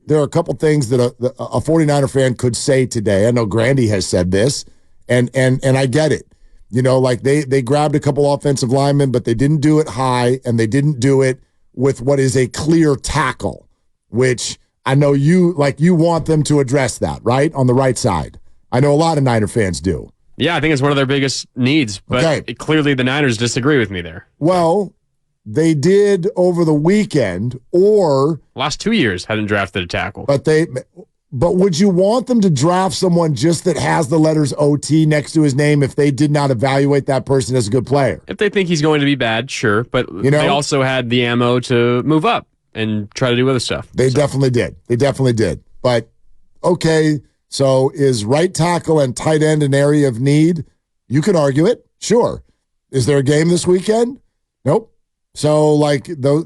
there are a couple things that a 49er fan could say today. I know Grandy has said this, and I get it. You know, like they grabbed a couple offensive linemen, but they didn't do it high, and they didn't do it with what is a clear tackle, which I know you want them to address that, right? On the right side. I know a lot of Niner fans do. Yeah, I think it's one of their biggest needs, but clearly the Niners disagree with me there. Well, they did over the weekend, or last 2 years hadn't drafted a tackle. But would you want them to draft someone just that has the letters OT next to his name if they did not evaluate that person as a good player? If they think he's going to be bad, sure. But they also had the ammo to move up and try to do other stuff. They definitely did. They definitely did. But, okay, so is right tackle and tight end an area of need? You can argue it. Sure. Is there a game this weekend? Nope. So,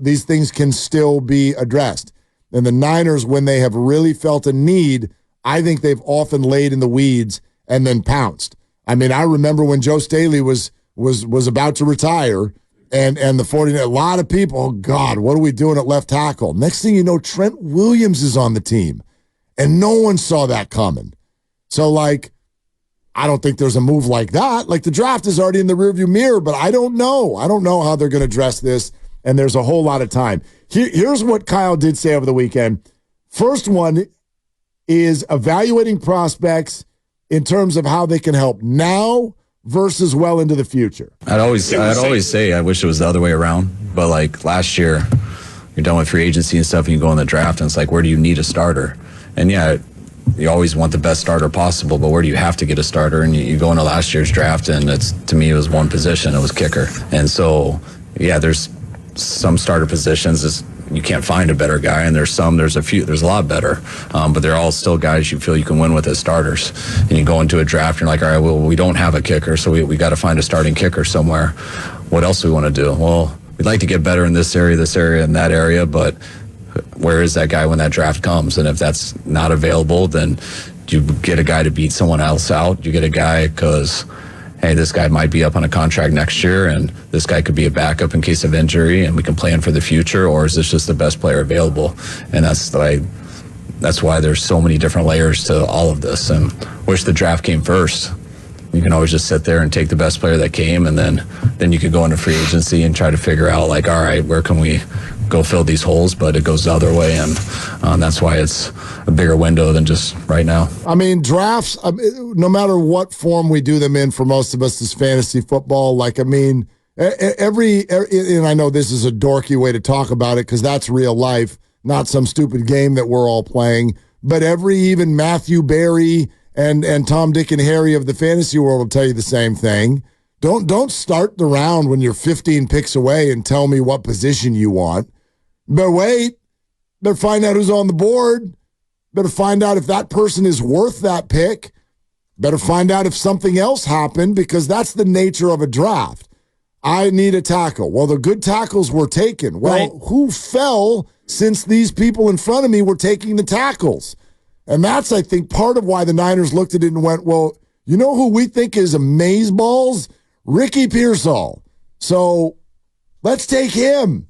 these things can still be addressed. And the Niners, when they have really felt a need, I think they've often laid in the weeds and then pounced. I mean, I remember when Joe Staley was about to retire, and the 49ers, a lot of people, oh, God, what are we doing at left tackle? Next thing you know, Trent Williams is on the team, and no one saw that coming. So, I don't think there's a move like that. The draft is already in the rearview mirror, but I don't know. I don't know how they're going to address this, and there's a whole lot of time. Here's what Kyle did say over the weekend. First one is evaluating prospects in terms of how they can help now versus well into the future. I'd always say I wish it was the other way around, but last year, you're done with free agency and stuff, and you go in the draft, and it's where do you need a starter? And yeah, you always want the best starter possible, but where do you have to get a starter? And you go into last year's draft, and to me, it was one position. It was kicker. And so, yeah, there's some starter positions you can't find a better guy, and there's a lot better, but they're all still guys you feel you can win with as starters. And you go into a draft, and you're like, all right, well, we don't have a kicker, so we got to find a starting kicker somewhere. What else do we want to do? Well, we'd like to get better in this area, and that area, but where is that guy when that draft comes? And if that's not available, then you get a guy to beat someone else out. You get a guy because, hey, this guy might be up on a contract next year, and this guy could be a backup in case of injury, and we can plan for the future, or is this just the best player available? And that's why there's so many different layers to all of this, and wish the draft came first. You can always just sit there and take the best player that came, and then you could go into free agency and try to figure out, all right, where can we go fill these holes? But it goes the other way, and that's why it's a bigger window than just right now. I mean, drafts, no matter what form we do them in, for most of us, is fantasy football. And I know this is a dorky way to talk about it because that's real life, not some stupid game that we're all playing. But even Matthew Berry and Tom, Dick, and Harry of the fantasy world will tell you the same thing. Don't start the round when you're 15 picks away and tell me what position you want. But wait, better find out who's on the board. Better find out if that person is worth that pick. Better find out if something else happened, because that's the nature of a draft. I need a tackle. Well, the good tackles were taken. Well, right. Who fell since these people in front of me were taking the tackles? And that's, I think, part of why the Niners looked at it and went, well, you know who we think is amazeballs? Ricky Pearsall. So let's take him,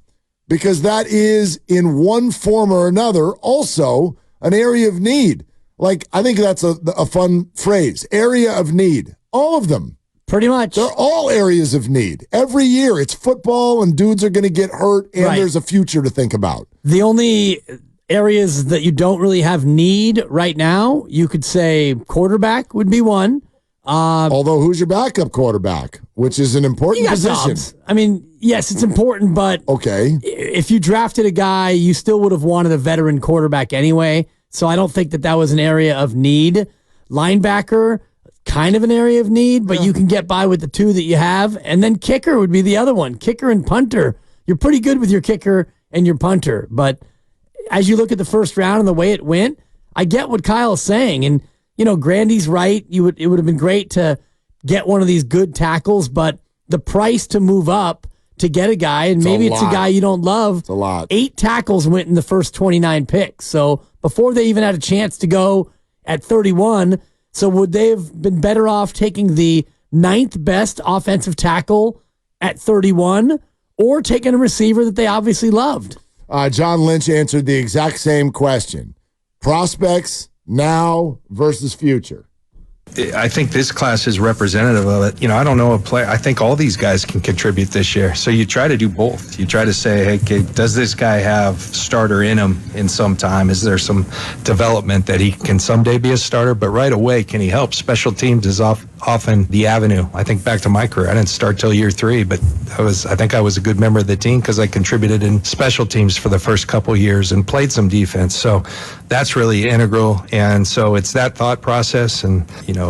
because that is, in one form or another, also an area of need. I think that's a fun phrase, area of need. All of them. Pretty much. They're all areas of need. Every year it's football, and dudes are going to get hurt, and There's a future to think about. The only areas that you don't really have need right now, you could say quarterback would be one. Although, who's your backup quarterback, which is an important position. Dobbs. I mean, yes, it's important, but okay, if you drafted a guy, you still would have wanted a veteran quarterback anyway. So I don't think that was an area of need. Linebacker, kind of an area of need, but you can get by with the two that you have. And then kicker would be the other one. Kicker and punter. You're pretty good with your kicker and your punter. But as you look at the first round and the way it went, I get what Kyle is saying. And, Grandy's right. It would have been great to get one of these good tackles, but the price to move up to get a guy, and maybe it's a guy you don't love. It's a lot. 8 tackles went in the first 29 picks. So before they even had a chance to go at 31, so would they have been better off taking the 9th best offensive tackle at 31 or taking a receiver that they obviously loved? John Lynch answered the exact same question. prospects now versus future. I think this class is representative of it. You know, I don't know a player. I think all these guys can contribute this year. So you try to do both. You try to say, hey, okay, does this guy have starter in him in some time? Is there some development that he can someday be a starter? But right away, can he help? Special teams is often the avenue. I think back to my career, I didn't start till year 3, but I think I was a good member of the team because I contributed in special teams for the first couple years and played some defense. So that's really integral. And so it's that thought process. And, you know,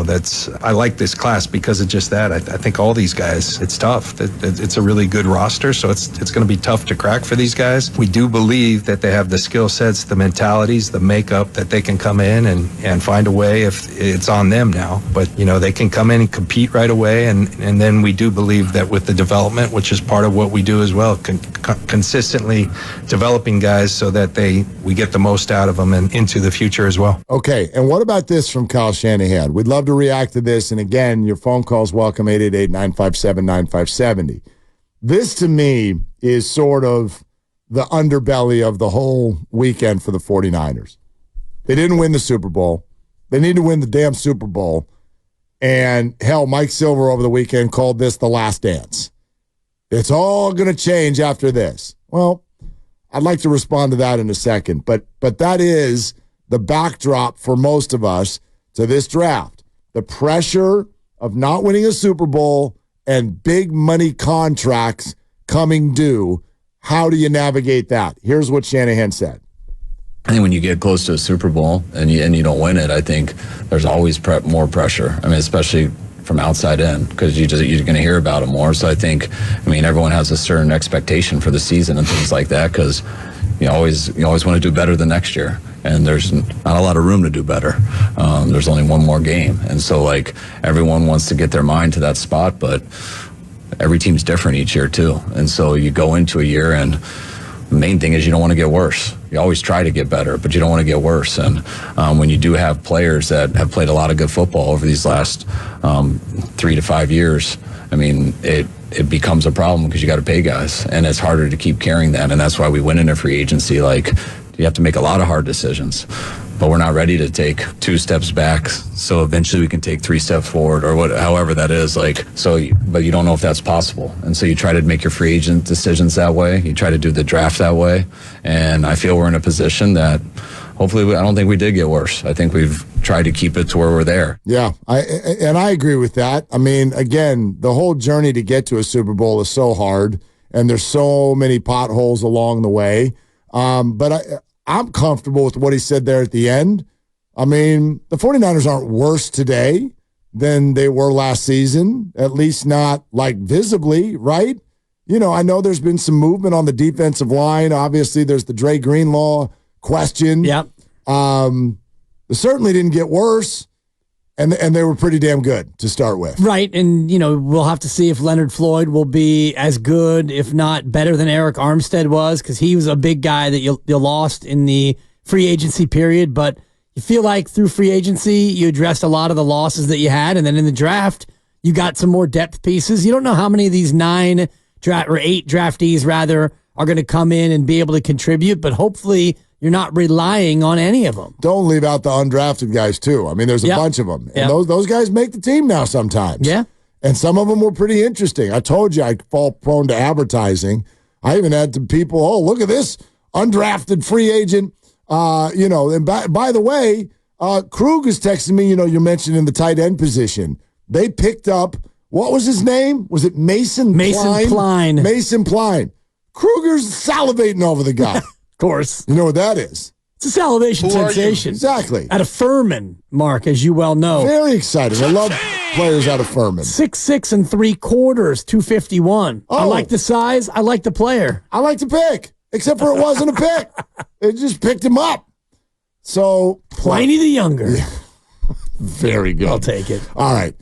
I like this class because of just that. I think all these guys, it's tough. It's a really good roster, so it's going to be tough to crack for these guys. We do believe that they have the skill sets, the mentalities, the makeup that they can come in and find a way if it's on them now. But, you know, they can come in and compete right away. And then we do believe that with the development, which is part of what we do as well, consistently developing guys so that we get the most out of them and into the future as well. Okay, and what about this from Kyle Shanahan? We'd love to react to this. And again, your phone calls welcome, 888-957-9570. This, to me, is sort of the underbelly of the whole weekend for the 49ers. They didn't win the Super Bowl. They need to win the damn Super Bowl. And, hell, Mike Silver over the weekend called this the last dance. It's all going to change after this. Well, I'd like to respond to that in a second. But that is the backdrop for most of us to this draft. The pressure of not winning a Super Bowl and big money contracts coming due. How do you navigate that? Here's what Shanahan said. I think when you get close to a Super Bowl and you don't win it, I think there's always more pressure. I mean, especially from outside in, because you're going to hear about it more. So I think, everyone has a certain expectation for the season and things like that, because you always want to do better the next year. And there's not a lot of room to do better. There's only one more game. And so, everyone wants to get their mind to that spot, but every team's different each year, too. And so you go into a year, and the main thing is you don't want to get worse. You always try to get better, but you don't want to get worse. And when you do have players that have played a lot of good football over these last 3 to 5 years, it becomes a problem because you got to pay guys, and it's harder to keep carrying that. And that's why we went into free agency. You have to make a lot of hard decisions, but we're not ready to take 2 steps back. So eventually we can take 3 steps forward, or however that is. But you don't know if that's possible. And so you try to make your free agent decisions that way. You try to do the draft that way. And I feel we're in a position that hopefully I don't think we did get worse. I think we've tried to keep it to where we're there. Yeah, I agree with that. Again, the whole journey to get to a Super Bowl is so hard, and there's so many potholes along the way. But I'm comfortable with what he said there at the end. The 49ers aren't worse today than they were last season, at least not visibly, right? I know there's been some movement on the defensive line. Obviously, there's the Dre Greenlaw question. Yep. They certainly didn't get worse, and they were pretty damn good to start with. Right, and we'll have to see if Leonard Floyd will be as good, if not better than Eric Armstead was, because he was a big guy that you lost in the free agency period. But you feel like through free agency, you addressed a lot of the losses that you had, and then in the draft, you got some more depth pieces. You don't know how many of these 8 draftees rather are going to come in and be able to contribute, but hopefully you're not relying on any of them. Don't leave out the undrafted guys, too. There's a bunch of them. And those guys make the team now sometimes. Yeah. And some of them were pretty interesting. I told you I fall prone to advertising. I even had some people, look at this undrafted free agent. And by the way, Krug is texting me, you're mentioning the tight end position. They picked up, what was his name? Was it Mason Pline? Mason Pline. Kruger's salivating over the guy. Of course. You know what that is? It's a salivation sensation. Exactly. Out of Furman, Mark, as you well know. Very exciting. I love players out of Furman. 6'6" 3/4, 251. I like the size. I like the player. I like the pick, except for it wasn't a pick. They just picked him up. So Pliny the Younger. Yeah. Very good. I'll take it. All right.